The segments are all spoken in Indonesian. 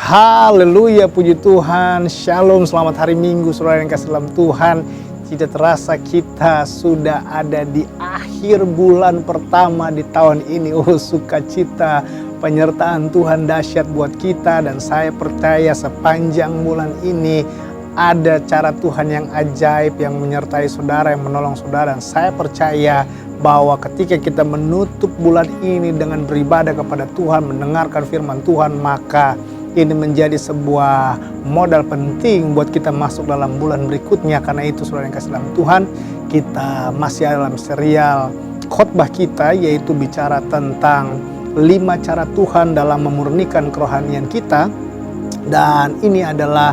Haleluya, puji Tuhan. Shalom, selamat hari Minggu saudara yang kasih dalam Tuhan. Tidak terasa kita sudah ada di akhir bulan pertama di tahun ini. Sukacita penyertaan Tuhan dahsyat buat kita. Dan saya percaya sepanjang bulan ini ada cara Tuhan yang ajaib yang menyertai saudara, yang menolong saudara. Dan saya percaya bahwa ketika kita menutup bulan ini dengan beribadah kepada Tuhan, mendengarkan firman Tuhan, maka ini menjadi sebuah modal penting buat kita masuk dalam bulan berikutnya. Karena itu saudara yang kasih dalam Tuhan, kita masih dalam serial khotbah kita, yaitu bicara tentang 5 cara Tuhan dalam memurnikan kerohanian kita. Dan ini adalah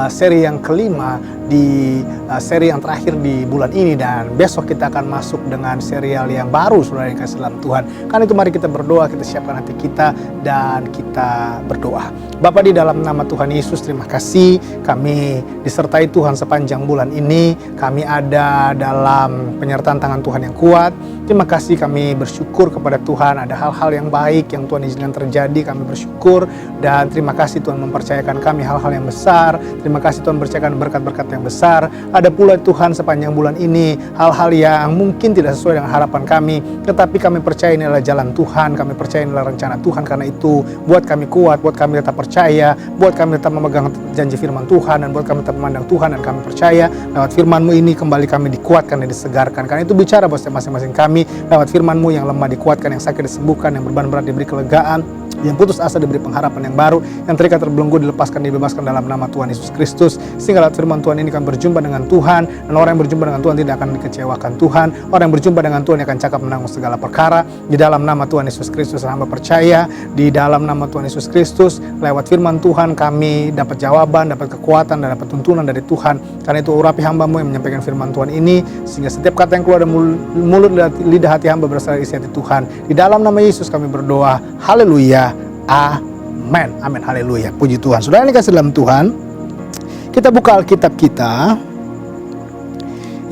seri yang kelima di seri yang terakhir di bulan ini. Dan besok kita akan masuk dengan serial yang baru saudara yang kasih dalam Tuhan. Karena itu mari kita berdoa, kita siapkan hati kita dan kita berdoa. Bapa, di dalam nama Tuhan Yesus, terima kasih kami disertai Tuhan sepanjang bulan ini. Kami ada dalam penyertaan tangan Tuhan yang kuat. Terima kasih, kami bersyukur kepada Tuhan. Ada hal-hal yang baik yang Tuhan izinkan terjadi, kami bersyukur. Dan terima kasih Tuhan mempercayakan kami hal-hal yang besar. Terima kasih Tuhan percayakan berkat-berkat yang besar. Ada pula Tuhan sepanjang bulan ini hal-hal yang mungkin tidak sesuai dengan harapan kami, tetapi kami percaya ini adalah jalan Tuhan. Kami percaya ini adalah rencana Tuhan. Karena itu buat kami kuat, buat kami tetap percaya, buat kami tetap memegang janji firman Tuhan, dan buat kami tetap memandang Tuhan. Dan kami percaya lewat firman-Mu ini kembali kami dikuatkan dan disegarkan. Karena itu bicara buat masing-masing kami. Lewat firman-Mu yang lemah dikuatkan, yang sakit disembuhkan, yang beban berat diberi kelegaan, yang putus asa diberi pengharapan yang baru, yang terikat terbelenggu dilepaskan, dibebaskan dalam nama Tuhan Yesus Kristus. Sehingga lewat firman Tuhan ini kami berjumpa dengan Tuhan, dan orang yang berjumpa dengan Tuhan tidak akan dikecewakan Tuhan. Orang yang berjumpa dengan Tuhan akan cakap menanggung segala perkara. Di dalam nama Tuhan Yesus Kristus hamba percaya, di dalam nama Tuhan Yesus Kristus lewat firman Tuhan kami dapat jawaban, dapat kekuatan, dan dapat tuntunan dari Tuhan. Karena itu urapi hamba-Mu yang menyampaikan firman Tuhan ini, sehingga setiap kata yang keluar dari mulut lidah hati hamba berasal dari isi hati Tuhan. Di dalam nama Yesus kami berdoa. Haleluya. Amin. Amin. Haleluya. Puji Tuhan. Saudara yang dikasih dalam Tuhan, kita buka Alkitab kita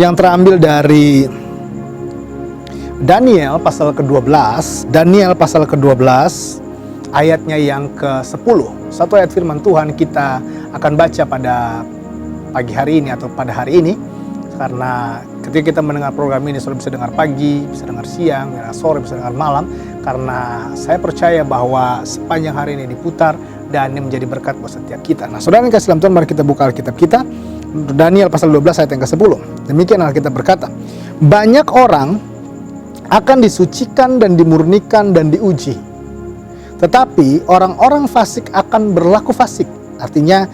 yang terambil dari Daniel pasal ke-12. Daniel pasal ke-12 ayatnya yang ke-10. Satu ayat firman Tuhan kita akan baca pada pagi hari ini atau pada hari ini. Karena ketika kita mendengar program ini, saudara bisa dengar pagi, bisa dengar siang, bisa dengar sore, bisa dengar malam. Karena saya percaya bahwa sepanjang hari ini diputar dan ini menjadi berkat buat setiap kita. Nah, saudara yang kasih dalam Tuhan, mari kita buka Alkitab kita. Daniel pasal 12 ayat yang ke-10. Demikian Alkitab berkata, banyak orang akan disucikan dan dimurnikan dan diuji. Tetapi orang-orang fasik akan berlaku fasik. Artinya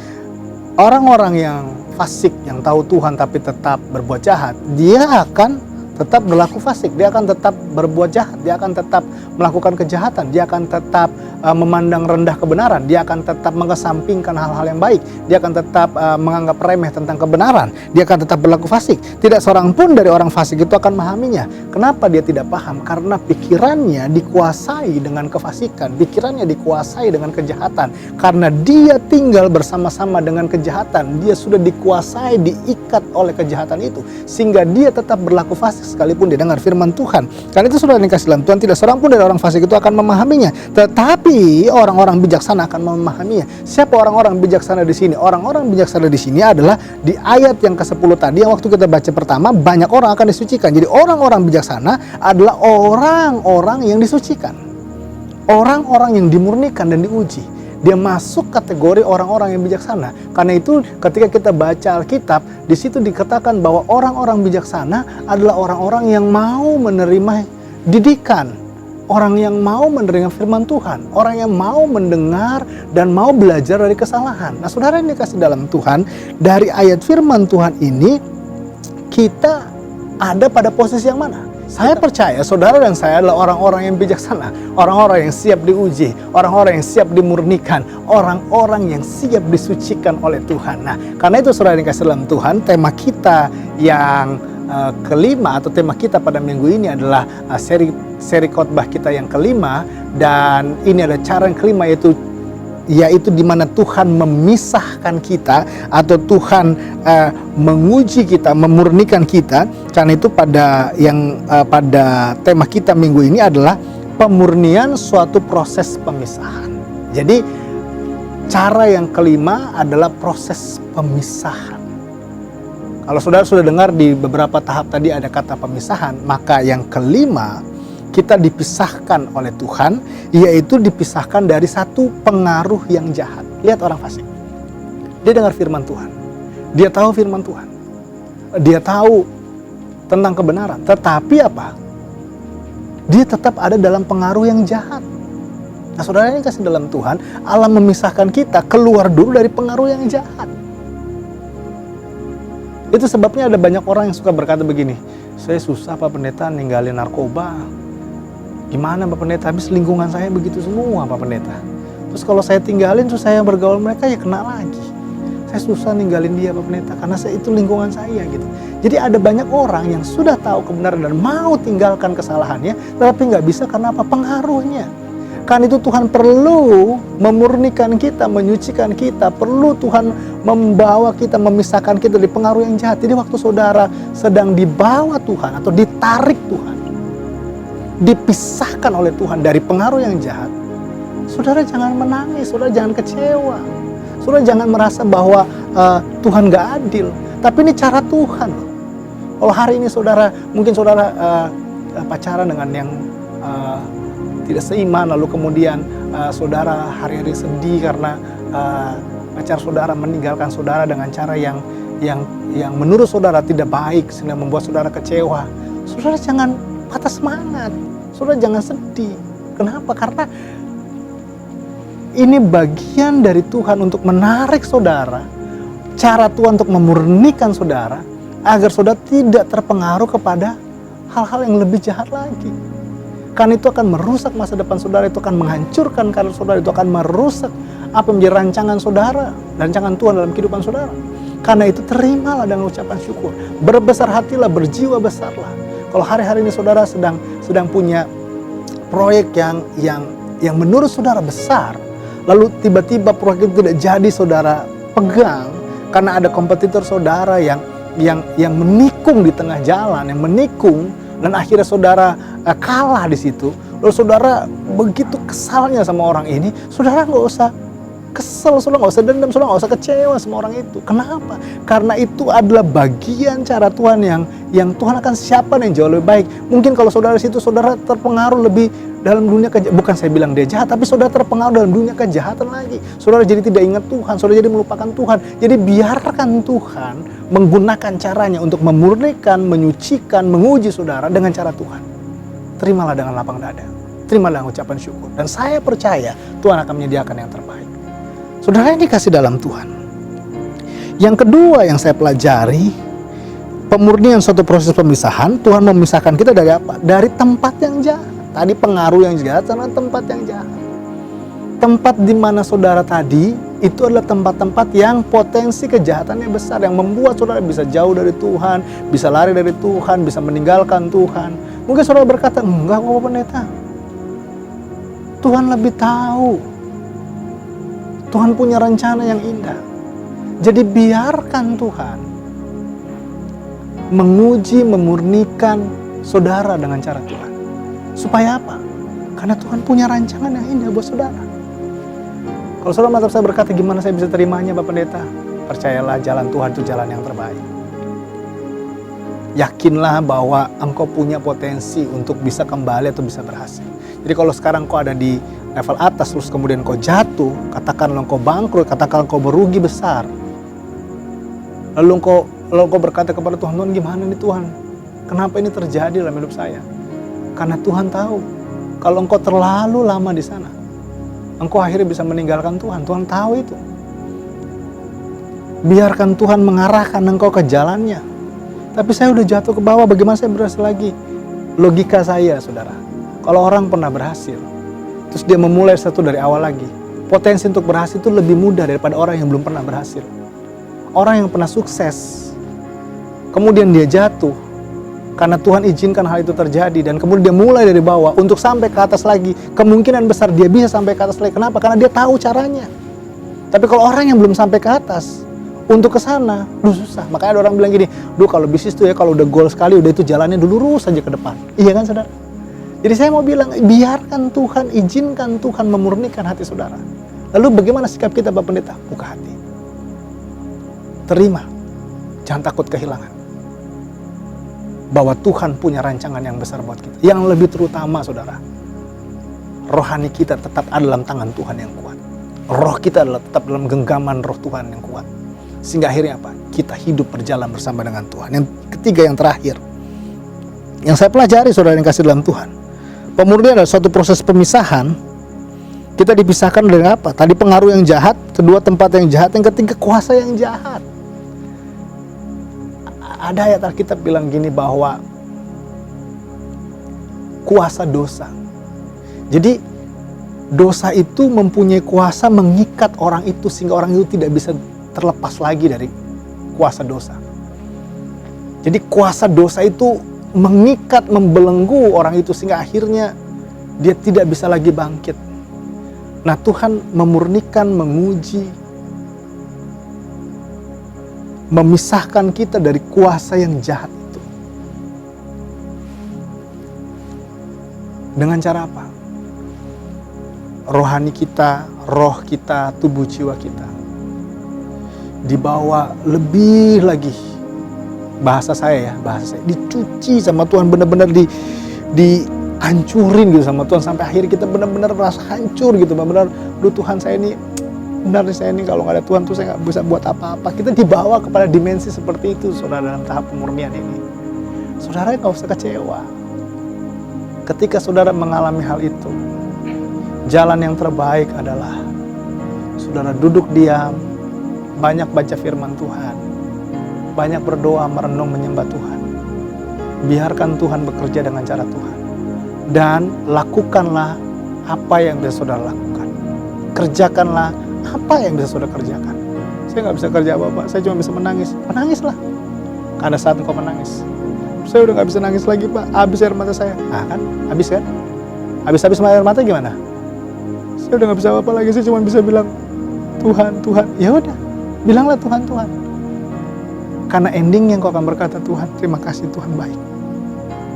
orang-orang yang fasik, yang tahu Tuhan tapi tetap berbuat jahat, dia akan tetap berlaku fasik, dia akan tetap berbuat jahat, dia akan tetap melakukan kejahatan, dia akan tetap memandang rendah kebenaran, dia akan tetap mengesampingkan hal-hal yang baik, dia akan tetap menganggap remeh tentang kebenaran, dia akan tetap berlaku fasik. Tidak seorang pun dari orang fasik itu akan memahaminya. Kenapa dia tidak paham? Karena pikirannya dikuasai dengan kefasikan, pikirannya dikuasai dengan kejahatan. Karena dia tinggal bersama-sama dengan kejahatan, dia sudah dikuasai, diikat oleh kejahatan itu, sehingga dia tetap berlaku fasik sekalipun dia dengar firman Tuhan. Karena itu saudara yang dikasih dalam Tuhan, tidak seorang pun dari orang fasik itu akan memahaminya, tetapi orang-orang bijaksana akan memahaminya. Siapa orang-orang bijaksana di sini? Orang-orang bijaksana di sini adalah di ayat yang ke-10 tadi yang waktu kita baca pertama, banyak orang akan disucikan. Jadi orang-orang bijaksana adalah orang-orang yang disucikan, orang-orang yang dimurnikan dan diuji. Dia masuk kategori orang-orang yang bijaksana. Karena itu ketika kita baca Alkitab, di situ dikatakan bahwa orang-orang bijaksana adalah orang-orang yang mau menerima didikan, orang yang mau menerima firman Tuhan, orang yang mau mendengar dan mau belajar dari kesalahan. Nah, saudara yang dikasih dalam Tuhan, dari ayat firman Tuhan ini kita ada pada posisi yang mana? Saya percaya saudara dan saya adalah orang-orang yang bijaksana, orang-orang yang siap diuji, orang-orang yang siap dimurnikan, orang-orang yang siap disucikan oleh Tuhan. Nah, karena itu saudara yang dikasih dalam Tuhan, tema kita yang kelima atau tema kita pada minggu ini adalah seri khotbah kita yang kelima, dan ini ada cara yang kelima, yaitu di mana Tuhan memisahkan kita atau Tuhan menguji kita, memurnikan kita. Karena itu pada tema kita minggu ini adalah pemurnian suatu proses pemisahan. Jadi Cara yang kelima adalah proses pemisahan. Kalau saudara sudah dengar di beberapa tahap tadi ada kata pemisahan, maka yang kelima kita dipisahkan oleh Tuhan, yaitu dipisahkan dari satu pengaruh yang jahat. Lihat orang fasik. Dia dengar firman Tuhan. Dia tahu firman Tuhan. Dia tahu tentang kebenaran. Tetapi apa? Dia tetap ada dalam pengaruh yang jahat. Nah, saudara ini kasih dalam Tuhan, Allah memisahkan kita keluar dulu dari pengaruh yang jahat. Itu sebabnya ada banyak orang yang suka berkata begini, saya susah Pak Pendeta ninggalin narkoba. Gimana Pak Pendeta, habis lingkungan saya begitu semua Pak Pendeta. Terus kalau saya tinggalin, terus saya bergaul mereka ya kena lagi. Saya susah ninggalin dia Pak Pendeta, karena itu lingkungan saya gitu. Jadi ada banyak orang yang sudah tahu kebenaran dan mau tinggalkan kesalahannya, tapi nggak bisa karena apa? Pengaruhnya. Karena itu Tuhan perlu memurnikan kita, menyucikan kita, perlu Tuhan membawa kita, memisahkan kita dari pengaruh yang jahat. Jadi waktu saudara sedang dibawa Tuhan atau ditarik Tuhan, dipisahkan oleh Tuhan dari pengaruh yang jahat, saudara jangan menangis, saudara jangan kecewa, saudara jangan merasa bahwa Tuhan gak adil. Tapi ini cara Tuhan. Kalau hari ini mungkin saudara pacaran dengan yang tidak seiman, lalu kemudian saudara hari-hari sedih karena pacar saudara meninggalkan saudara dengan cara yang menurut saudara tidak baik sehingga membuat saudara kecewa. Saudara jangan patah semangat, saudara jangan sedih. Kenapa? Karena ini bagian dari Tuhan untuk menarik saudara, cara Tuhan untuk memurnikan saudara agar saudara tidak terpengaruh kepada hal-hal yang lebih jahat lagi. Karena itu akan merusak masa depan saudara, itu akan menghancurkan karir saudara, itu akan merusak apa menjadi rancangan saudara, rancangan Tuhan dalam kehidupan saudara. Karena itu terimalah dengan ucapan syukur, berbesar hatilah, berjiwa besarlah. Kalau hari-hari ini saudara sedang punya proyek yang menurut saudara besar, lalu tiba-tiba proyek itu tidak jadi saudara pegang karena ada kompetitor saudara yang menikung di tengah jalan, yang menikung, dan akhirnya saudara kalah di situ. Lalu saudara begitu kesalnya sama orang ini, saudara nggak usah kesel, saudara nggak usah dendam, saudara nggak usah kecewa sama orang itu. Kenapa? Karena itu adalah bagian cara Tuhan yang Tuhan akan siapkan yang jauh lebih baik. Mungkin kalau saudara di situ saudara terpengaruh lebih dalam dunia bukan saya bilang dia jahat, tapi saudara terpengaruh dalam dunia kejahatan lagi. Saudara jadi tidak ingat Tuhan, saudara jadi melupakan Tuhan. Jadi biarkan Tuhan menggunakan caranya untuk memurnikan, menyucikan, menguji saudara dengan cara Tuhan. Terimalah dengan lapang dada, terimalah dengan ucapan syukur, dan saya percaya Tuhan akan menyediakan yang terbaik. Saudara yang dikasih dalam Tuhan, yang kedua yang saya pelajari, pemurnian suatu proses pemisahan. Tuhan memisahkan kita dari apa? Dari tempat yang jahat. Tadi pengaruh yang jahat sama tempat yang jahat. Tempat di mana saudara tadi itu adalah tempat-tempat yang potensi kejahatannya besar, yang membuat saudara bisa jauh dari Tuhan, bisa lari dari Tuhan, bisa meninggalkan Tuhan. Mungkin saudara berkata, enggak kok Pendeta, Tuhan lebih tahu, Tuhan punya rencana yang indah. Jadi biarkan Tuhan menguji, memurnikan saudara dengan cara Tuhan. Supaya apa? Karena Tuhan punya rancangan yang indah buat saudara. Kalau saudara mantap saya berkata, gimana saya bisa terimanya Bapak Pendeta? Percayalah, jalan Tuhan itu jalan yang terbaik. Yakinlah bahwa engkau punya potensi untuk bisa kembali atau bisa berhasil. Jadi kalau sekarang kau ada di level atas, terus kemudian kau jatuh, katakanlah engkau bangkrut, katakanlah engkau merugi besar. Lalu engkau berkata kepada Tuhan, Tuhan gimana nih Tuhan? Kenapa ini terjadi dalam hidup saya? Karena Tuhan tahu, kalau engkau terlalu lama di sana, engkau akhirnya bisa meninggalkan Tuhan. Tuhan tahu itu. Biarkan Tuhan mengarahkan engkau ke jalannya. Tapi saya udah jatuh ke bawah, bagaimana saya berhasil lagi? Logika saya, saudara. Kalau orang pernah berhasil, terus dia memulai sesuatu dari awal lagi, potensi untuk berhasil itu lebih mudah daripada orang yang belum pernah berhasil. Orang yang pernah sukses, kemudian dia jatuh, karena Tuhan izinkan hal itu terjadi, dan kemudian dia mulai dari bawah untuk sampai ke atas lagi. Kemungkinan besar dia bisa sampai ke atas lagi. Kenapa? Karena dia tahu caranya. Tapi kalau orang yang belum sampai ke atas, untuk ke sana, susah. Makanya ada orang bilang gini, kalau bisnis tuh ya, kalau udah goal sekali, udah itu jalannya dulu lurus saja ke depan. Iya kan saudara? Jadi saya mau bilang, biarkan Tuhan, izinkan Tuhan memurnikan hati saudara. Lalu bagaimana sikap kita Bapak Pendeta? Buka hati. Terima. Jangan takut kehilangan. Bahwa Tuhan punya rancangan yang besar buat kita. Yang lebih terutama saudara, rohani kita tetap ada dalam tangan Tuhan yang kuat. Roh kita adalah tetap dalam genggaman roh Tuhan yang kuat. Sehingga akhirnya apa? Kita hidup berjalan bersama dengan Tuhan. Yang ketiga, yang terakhir, yang saya pelajari saudara yang kasih dalam Tuhan, pemurnian adalah suatu proses pemisahan. Kita dipisahkan dengan apa? Tadi pengaruh yang jahat, kedua tempat yang jahat, yang ketiga kuasa yang jahat. Ada ayat Alkitab bilang gini bahwa kuasa dosa. Jadi dosa itu mempunyai kuasa mengikat orang itu sehingga orang itu tidak bisa terlepas lagi dari kuasa dosa. Jadi kuasa dosa itu mengikat, membelenggu orang itu sehingga akhirnya dia tidak bisa lagi bangkit. Nah, Tuhan memurnikan, menguji, memisahkan kita dari kuasa yang jahat itu. Dengan cara apa? Rohani kita, roh kita, tubuh jiwa kita dibawa lebih lagi, bahasa saya dicuci sama Tuhan, benar-benar dihancurin gitu sama Tuhan sampai akhirnya kita benar-benar merasa hancur gitu, benar-benar, duh Tuhan saya ini kalau nggak ada Tuhan tuh saya nggak bisa buat apa-apa. Kita dibawa kepada dimensi seperti itu saudara dalam tahap pemurnian ini. Saudara nggak usah kecewa. Ketika saudara mengalami hal itu, jalan yang terbaik adalah saudara duduk diam, banyak baca firman Tuhan, banyak berdoa, merenung, menyembah Tuhan. Biarkan Tuhan bekerja dengan cara Tuhan. Dan lakukanlah apa yang bisa saudara lakukan. Kerjakanlah apa yang bisa saudara kerjakan. Saya nggak bisa kerja apa-apa, saya cuma bisa menangis. Menangislah. Karena saat engkau menangis, saya udah nggak bisa nangis lagi Pak, habis air mata saya. Nah kan, habis kan? Habis air mata gimana? Saya udah nggak bisa apa-apa lagi, saya cuma bisa bilang Tuhan, Tuhan. Ya udah, bilanglah Tuhan, Tuhan. Karena endingnya engkau akan berkata, Tuhan terima kasih, Tuhan baik.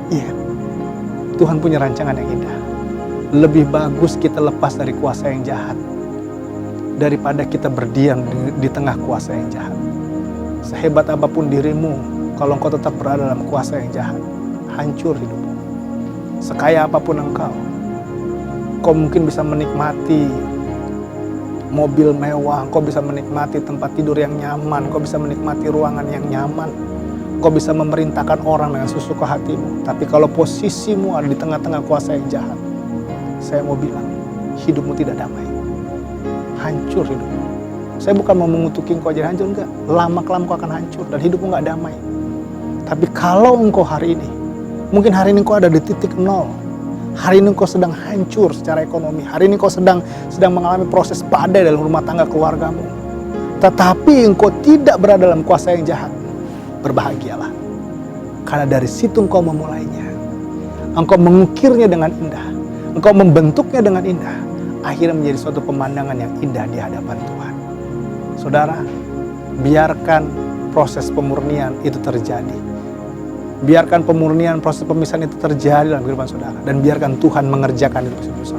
Iya, Tuhan punya rancangan yang indah. Lebih bagus kita lepas dari kuasa yang jahat daripada kita berdiam di tengah kuasa yang jahat. Sehebat apapun dirimu, kalau engkau tetap berada dalam kuasa yang jahat, hancur hidupmu. Sekaya apapun engkau mungkin bisa menikmati mobil mewah, engkau bisa menikmati tempat tidur yang nyaman, engkau bisa menikmati ruangan yang nyaman, engkau bisa memerintahkan orang dengan sesuka hatimu. Tapi kalau posisimu ada di tengah-tengah kuasa yang jahat, saya mau bilang, hidupmu tidak damai. Hancur hidupmu. Saya bukan mau mengutuki engkau jadi hancur, enggak. Lama-kelamaan engkau akan hancur dan hidupmu enggak damai. Tapi kalau engkau hari ini, mungkin hari ini engkau ada di titik nol. Hari ini engkau sedang hancur secara ekonomi. Hari ini engkau sedang mengalami proses badai dalam rumah tangga keluargamu. Tetapi engkau tidak berada dalam kuasa yang jahat. Berbahagialah. Karena dari situ engkau memulainya. Engkau mengukirnya dengan indah. Engkau membentuknya dengan indah. Akhirnya menjadi suatu pemandangan yang indah di hadapan Tuhan. Saudara, biarkan proses pemurnian itu terjadi. Biarkan pemurnian, proses pemisahan itu terjadi dalam kehidupan saudara. Dan biarkan Tuhan mengerjakan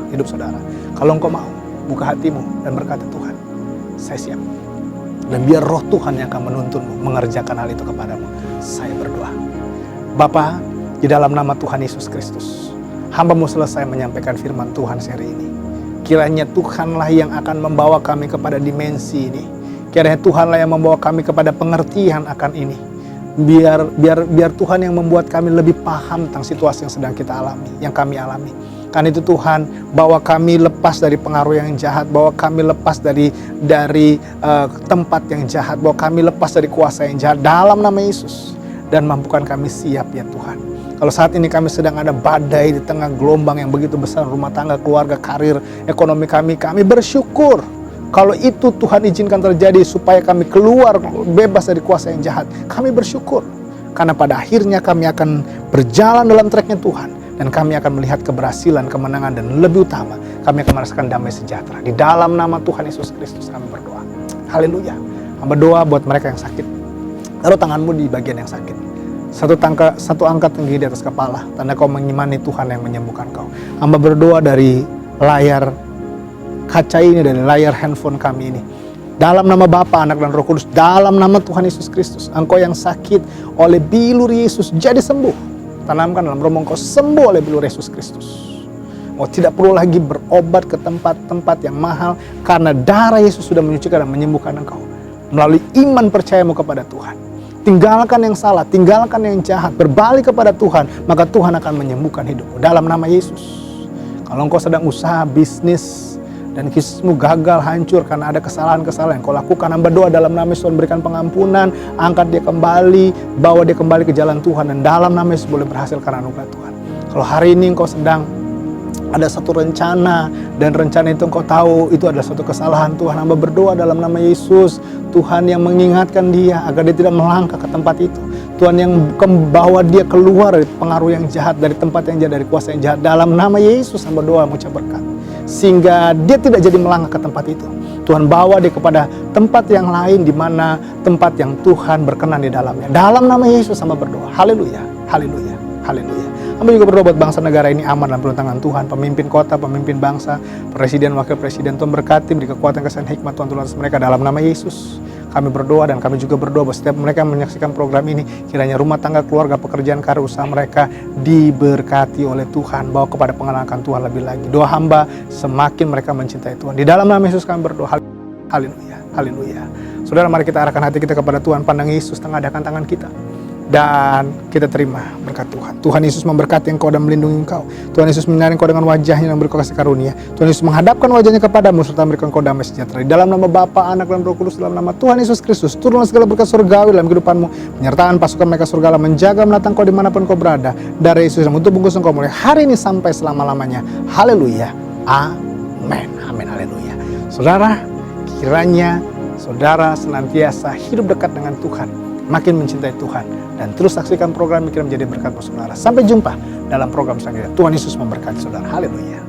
hidup saudara. Kalau engkau mau, buka hatimu dan berkata, Tuhan, saya siap. Dan biar roh Tuhan yang akan menuntunmu mengerjakan hal itu kepadamu. Saya berdoa. Bapa, di dalam nama Tuhan Yesus Kristus, hamba-Mu selesai menyampaikan firman Tuhan seri ini. Kiranya Tuhanlah yang akan membawa kami kepada dimensi ini. Kiranya Tuhanlah yang membawa kami kepada pengertian akan ini. Biar Tuhan yang membuat kami lebih paham tentang situasi yang sedang kita alami, yang kami alami. Karena itu Tuhan, bawa kami lepas dari pengaruh yang jahat, bawa kami lepas dari tempat yang jahat, bawa kami lepas dari kuasa yang jahat dalam nama Yesus. Dan mampukan kami siap ya Tuhan. Kalau saat ini kami sedang ada badai di tengah gelombang yang begitu besar, rumah tangga, keluarga, karir, ekonomi kami bersyukur. Kalau itu Tuhan izinkan terjadi supaya kami keluar bebas dari kuasa yang jahat, kami bersyukur. Karena pada akhirnya kami akan berjalan dalam tracknya Tuhan. Dan kami akan melihat keberhasilan, kemenangan, dan lebih utama, kami akan merasakan damai sejahtera. Di dalam nama Tuhan Yesus Kristus kami berdoa. Haleluya. Hamba doa buat mereka yang sakit. Taruh tanganmu di bagian yang sakit. Satu angkat tinggi di atas kepala, tanda kau mengimani Tuhan yang menyembuhkan kau. Hamba berdoa dari layar kaca ini, dari layar handphone kami ini. Dalam nama Bapa, Anak, dan Roh Kudus, dalam nama Tuhan Yesus Kristus, engkau yang sakit oleh bilur Yesus jadi sembuh. Tanamkan dalam romo engkau sembuh oleh bilur Yesus Kristus. Oh, tidak perlu lagi berobat ke tempat-tempat yang mahal, karena darah Yesus sudah menyucikan dan menyembuhkan engkau. Melalui iman percayamu kepada Tuhan. Tinggalkan yang salah, tinggalkan yang jahat, berbalik kepada Tuhan, maka Tuhan akan menyembuhkan hidupmu dalam nama Yesus. Kalau engkau sedang usaha bisnis dan kisahmu gagal, hancur karena ada kesalahan-kesalahan yang kau lakukan, hamba doa dalam nama Yesus, Tuhan berikan pengampunan, angkat dia kembali, bawa dia kembali ke jalan Tuhan, dan dalam nama Yesus boleh berhasil karena anugerah Tuhan. Kalau hari ini engkau sedang ada satu rencana, dan rencana itu engkau tahu itu adalah satu kesalahan, Tuhan, hamba berdoa dalam nama Yesus, Tuhan yang mengingatkan dia agar dia tidak melangkah ke tempat itu. Tuhan yang membawa dia keluar dari pengaruh yang jahat, dari tempat yang jahat, dari kuasa yang jahat. Dalam nama Yesus hamba doa mengucap berkat, sehingga dia tidak jadi melangkah ke tempat itu. Tuhan bawa dia kepada tempat yang lain, di mana tempat yang Tuhan berkenan di dalamnya. Dalam nama Yesus hamba berdoa. Haleluya, haleluya, haleluya. Hamba juga berdoa buat bangsa negara ini aman dalam penuh tangan Tuhan. Pemimpin kota, pemimpin bangsa, presiden, wakil presiden, Tuhan berkati, beri kekuatan, kesan, hikmat Tuhan atas mereka dalam nama Yesus. Kami berdoa, dan kami juga berdoa bahwa setiap mereka yang menyaksikan program ini, kiranya rumah tangga, keluarga, pekerjaan, karir, usaha mereka diberkati oleh Tuhan, bawa kepada pengenalan Tuhan lebih lagi. Doa hamba semakin mereka mencintai Tuhan. Di dalam nama Yesus kami berdoa. Haleluya, haleluya. Saudara, mari kita arahkan hati kita kepada Tuhan, pandang Yesus, tengadahkan tangan kita, dan kita terima berkat Tuhan. Tuhan Yesus memberkati engkau dan melindungi engkau. Tuhan Yesus menyinari engkau dengan wajahnya dan beri kasih karunia. Tuhan Yesus menghadapkan wajahnya kepadamu serta memberikan engkau damai sejahtera. Di dalam nama Bapa, Anak, dan Roh Kudus, dalam nama Tuhan Yesus Kristus, turunlah segala berkat surgawi dalam kehidupanmu. Penyertaan pasukan mereka surga menjaga menatang kau dimanapun kau berada. Darah Yesus yang untuk bungkus engkau mulai hari ini sampai selama-lamanya. Haleluya, amin, amin, haleluya. Saudara, kiranya saudara senantiasa hidup dekat dengan Tuhan, makin mencintai Tuhan, dan terus saksikan program ini menjadi berkat buat saudara. Sampai jumpa dalam program selanjutnya. Tuhan Yesus memberkati saudara. Haleluya.